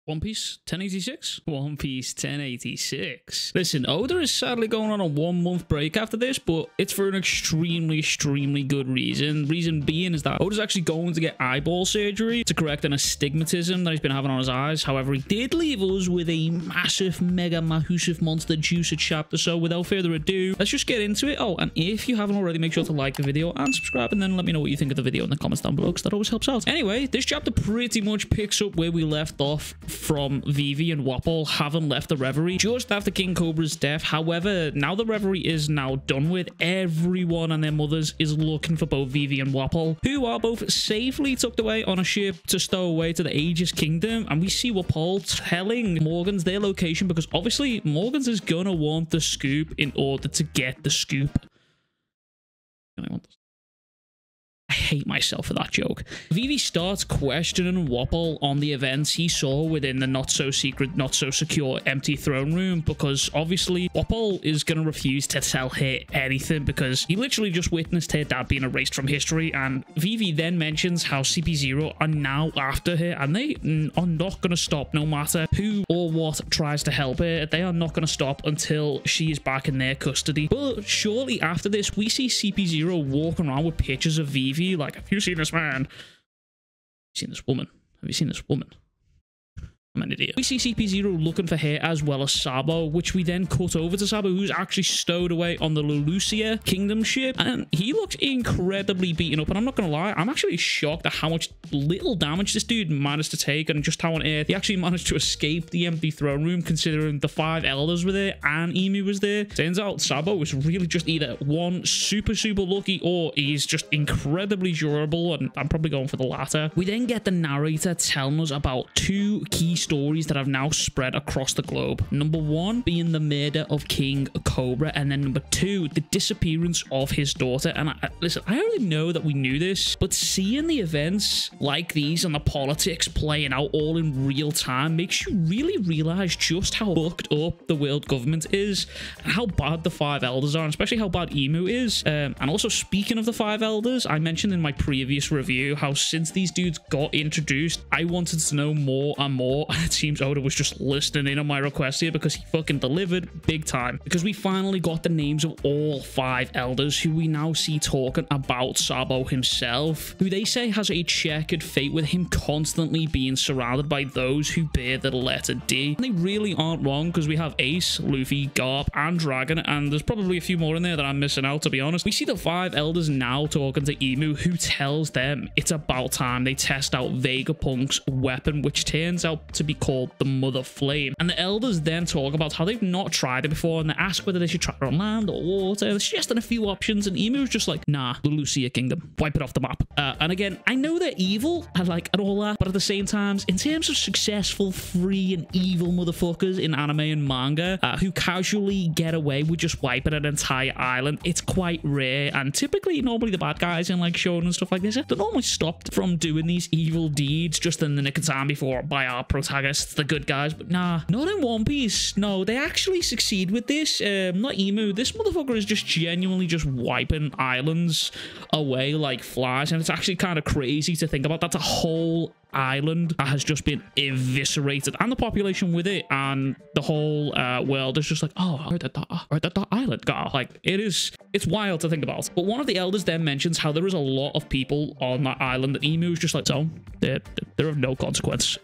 One Piece 1086? One Piece 1086. Listen, Oda is sadly going on a 1 month break after this, but it's for an extremely good reason. Reason being is that Oda's actually going to get eyeball surgery to correct an astigmatism that he's been having on his eyes. However, he did leave us with a massive, mega massive monster juicer chapter. So without further ado, let's just get into it. Oh, and if you haven't already, make sure to like the video and subscribe, and then let me know what you think of the video in the comments down below, because that always helps out. Anyway, this chapter pretty much picks up where we left off from Vivi and Wapol having left the Reverie just after King Cobra's death. However, now the Reverie is now done with, everyone and their mothers is looking for both Vivi and Wapol, who are both safely tucked away on a ship to stow away to the Aegis Kingdom. And we see Wapol telling Morgans their location, because obviously Morgans is gonna want the scoop in order to get the scoop. I want this. I hate myself for that joke. Vivi starts questioning Wapol on the events he saw within the not-so-secret, not-so-secure empty throne room, because obviously Wapol is going to refuse to tell her anything because he literally just witnessed her dad being erased from history. And Vivi then mentions how CP0 are now after her, and they are not going to stop no matter who or what tries to help her. They are not going to stop until she is back in their custody. But shortly after this, we see CP0 walking around with pictures of Vivi. Like, have you seen this man? Have you seen this woman? Have you seen this woman? I'm an idiot. We see CP0 looking for her as well as Sabo, which we then cut over to Sabo, who's actually stowed away on the Lelucia Kingdom ship, and he looks incredibly beaten up. And I'm not gonna lie, I'm actually shocked at how much little damage this dude managed to take, and just how on earth he actually managed to escape the empty throne room, considering the 5 elders were there and Emu was there. Turns out Sabo was really just either one super lucky, or he's just incredibly durable, and I'm probably going for the latter. We then get the narrator telling us about 2 key stories that have now spread across the globe. Number 1 being the murder of King Cobra, and then number 2, the disappearance of his daughter. And listen, I already know that we knew this, but seeing the events like these and the politics playing out all in real time makes you really realize just how fucked up the world government is, and how bad the 5 elders are, and especially how bad Emu is. And also, speaking of the 5 elders, I mentioned in my previous review how since these dudes got introduced, I wanted to know more and more. It seems Oda was just listening in on my request here, because he fucking delivered big time. Because we finally got the names of all 5 elders, who we now see talking about Sabo himself, who they say has a checkered fate, with him constantly being surrounded by those who bear the letter D. And they really aren't wrong, because we have Ace, Luffy, Garp, and Dragon, and there's probably a few more in there that I'm missing out, to be honest. We see the 5 elders now talking to Emu, who tells them it's about time they test out Vegapunk's weapon, which turns out to be called the Mother Flame. And the elders then talk about how they've not tried it before, and they ask whether they should try it on land or water. They're suggesting a few options, and Emu's just like, nah, the Lucia Kingdom, wipe it off the map. And again, I know they're evil and all that, but at the same time, in terms of successful, free and evil motherfuckers in anime and manga who casually get away with just wiping an entire island, it's quite rare. And typically, normally the bad guys in like shonen and stuff like this, they're normally stopped from doing these evil deeds just in the nick of time before by our protagonists, the good guys. But nah, not in One Piece. No, they actually succeed with this. Not Emu. This motherfucker is just genuinely just wiping islands away like flies, and it's actually kind of crazy to think about. That's a whole island that has just been eviscerated, and the population with it, and the whole world is just like, oh, where did that island go? Like, it's wild to think about. But one of the elders then mentions how there is a lot of people on that island that Emu is just like, so they're of no consequence.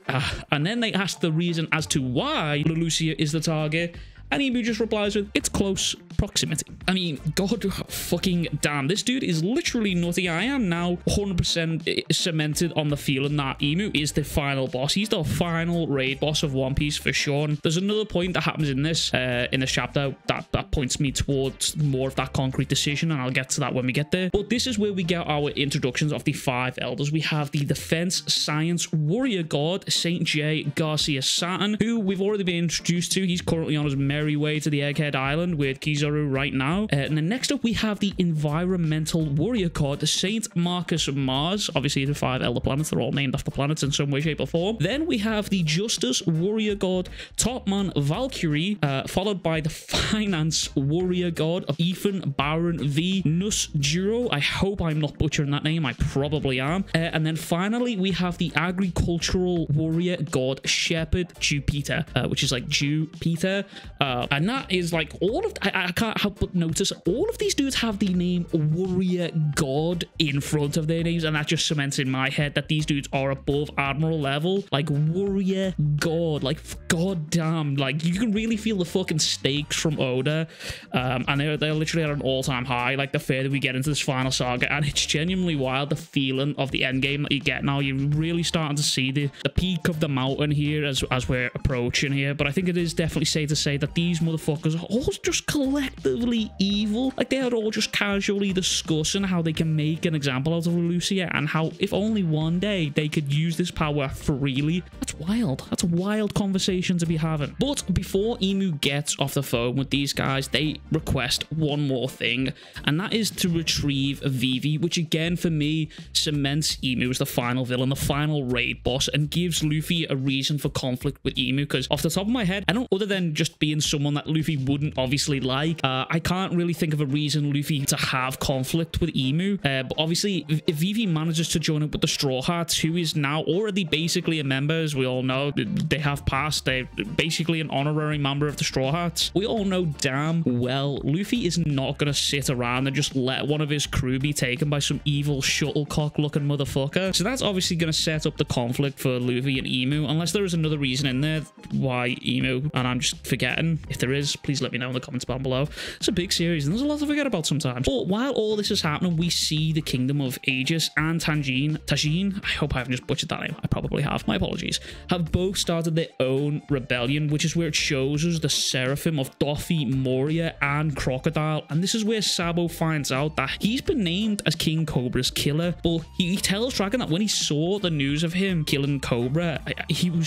And then they ask the reason as to why Lelucia is the target, and Emu just replies with, it's close proximity. I mean, god fucking damn, this dude is literally nutty. I am now 100% cemented on the feeling that Emu is the final boss. He's the final raid boss of One Piece for sure. And there's another point that happens in this chapter that points me towards more of that concrete decision, and I'll get to that when we get there. But this is where we get our introductions of the 5 elders. We have the defense science warrior god Saint J Garcia Saturn, who we've already been introduced to. He's currently on his merry way to the Egghead Island with Kizaru Kizaru right now. And then next up, we have the environmental warrior card, the Saint Marcus Mars. Obviously, the 5 elder planets. They're all named after planets in some way, shape, or form. Then we have the Justice warrior god, Topman Valkyrie, followed by the Finance warrior god of Ethan Baron V Nus Juro. I hope I'm not butchering that name. I probably am. And then finally, we have the agricultural warrior god, Shepherd Jupiter, which is like Jupiter. And that is like all of... I can't help but notice all of these dudes have the name warrior god in front of their names, and that just cements in my head that these dudes are above admiral level. Like warrior god, like goddamn, like you can really feel the fucking stakes from Oda, and they're literally at an all-time high like the further we get into this final saga, and it's genuinely wild, the feeling of the end game that you get now. You're really starting to see the peak of the mountain here as we're approaching here. But I think it is definitely safe to say that these motherfuckers are all just collectively evil. Like, they are all just casually discussing how they can make an example out of Lucia, and how if only one day they could use this power freely. That's wild. That's a wild conversation to be having. But before Emu gets off the phone with these guys, they request one more thing, and that is to retrieve Vivi, which again for me cements Emu as the final villain, the final raid boss, and gives Luffy a reason for conflict with Emu. Because off the top of my head, I don't, other than just being someone that Luffy wouldn't obviously like, I can't really think of a reason Luffy to have conflict with Emu. But obviously, if Vivi manages to join up with the Straw Hats, who is now already basically a member, as we all know, they have passed, they're basically an honorary member of the Straw Hats. We all know damn well Luffy is not going to sit around and just let one of his crew be taken by some evil shuttlecock looking motherfucker. So that's obviously going to set up the conflict for Luffy and Emu, unless there is another reason in there why Emu, and I'm just forgetting. If there is, please let me know in the comments down below. It's a big series and there's a lot to forget about sometimes. But while all this is happening, we see the kingdom of Aegis and Tajin, I hope I haven't just butchered that name, I probably have, my apologies, have both started their own rebellion, which is where it shows us the Seraphim of Doffy, Moria, and Crocodile. And this is where Sabo finds out that he's been named as King Cobra's killer, but he tells Dragon that when he saw the news of him killing Cobra,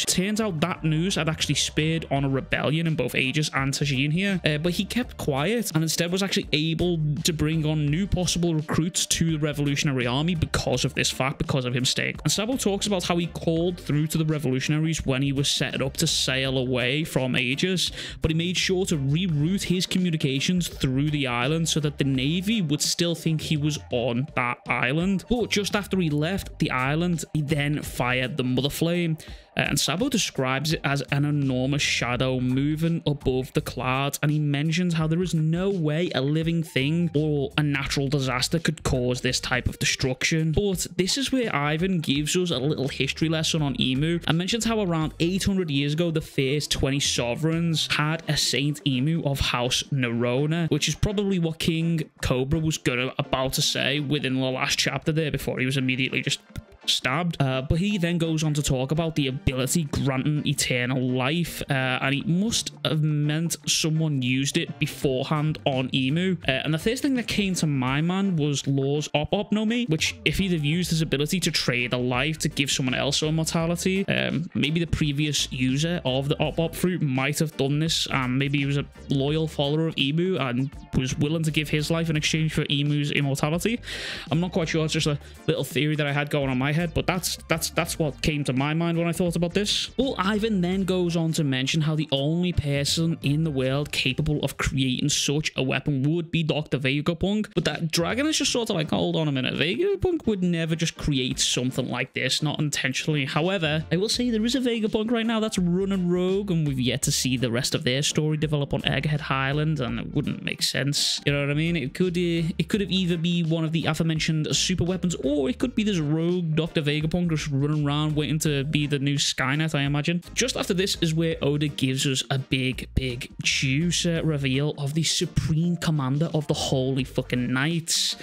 turns out that news had actually spared on a rebellion in both Aegis and Tajin here, but he kept quiet and instead was actually able to bring on new possible recruits to the revolutionary army because of this fact, because of him staying. And Sabo talks about how he called through to the revolutionaries when he was set up to sail away from Aegis, but he made sure to reroute his communications through the island so that the navy would still think he was on that island. But just after he left the island, he then fired the Mother Flame. And Sabo describes it as an enormous shadow moving above the clouds, and he mentions how there is no way a living thing or a natural disaster could cause this type of destruction. But this is where Ivan gives us a little history lesson on Emu and mentions how around 800 years ago the first 20 sovereigns had a Saint Emu of House Nerona, which is probably what King Cobra was about to say within the last chapter there before he was immediately just stabbed. But he then goes on to talk about the ability granting eternal life, and it must have meant someone used it beforehand on Emu. And the first thing that came to my mind was Law's Op no Mi, which if he'd have used his ability to trade a life to give someone else immortality, maybe the previous user of the Op fruit might have done this, and maybe he was a loyal follower of Emu and was willing to give his life in exchange for Emu's immortality. I'm not quite sure, it's just a little theory that I had going on my head, but that's what came to my mind when I thought about this. Well, Ivan then goes on to mention how the only person in the world capable of creating such a weapon would be Dr. Vegapunk, but that Dragon is just sort of like, hold on a minute, Vegapunk would never just create something like this, not intentionally. However, I will say there is a Vegapunk right now that's running rogue, and we've yet to see the rest of their story develop on Egghead Highland, and it wouldn't make sense, you know what I mean? It could have either be one of the aforementioned super weapons, or it could be this rogue Dr. Vegapunk just running around waiting to be the new Skynet, I imagine. Just after this is where Oda gives us a big juice reveal of the supreme commander of the Holy fucking Knights.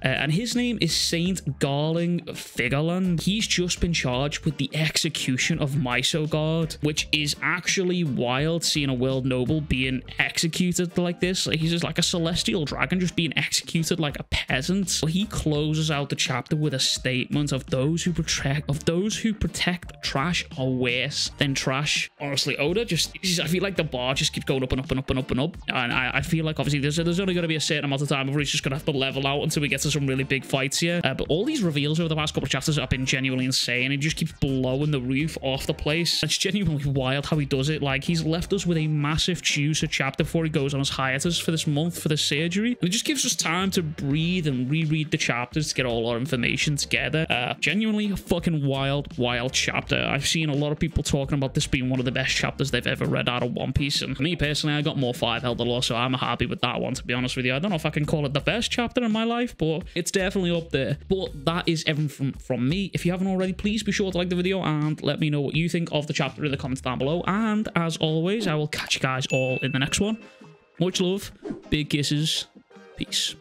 and his name is Saint Garling Figerland. He's just been charged with the execution of Mysogard, which is actually wild, seeing a world noble being executed like this. Like, he's just like a celestial dragon just being executed like a peasant. But he closes out the chapter with a statement of those who protect trash are worse than trash. Honestly, Oda I feel like the bar just keeps going up and up and up and up and up. And I feel like obviously there's only going to be a certain amount of time before he's just going to have to level out until we get to some really big fights here. But all these reveals over the past couple of chapters have been genuinely insane. He just keeps blowing the roof off the place. It's genuinely wild how he does it. Like, he's left us with a massive juicer chapter before he goes on his hiatus for this month for the surgery. And it just gives us time to breathe and reread the chapters to get all our information together. Genuinely a fucking wild chapter. I've seen a lot of people talking about this being one of the best chapters they've ever read out of One Piece, and for me personally, I got more 5 Elder Law, so I'm happy with that one, to be honest with you. I don't know if I can call it the best chapter in my life, but it's definitely up there. But that is everything from me. If you haven't already, please be sure to like the video and let me know what you think of the chapter in the comments down below. And as always, I will catch you guys all in the next one. Much love, big kisses, peace.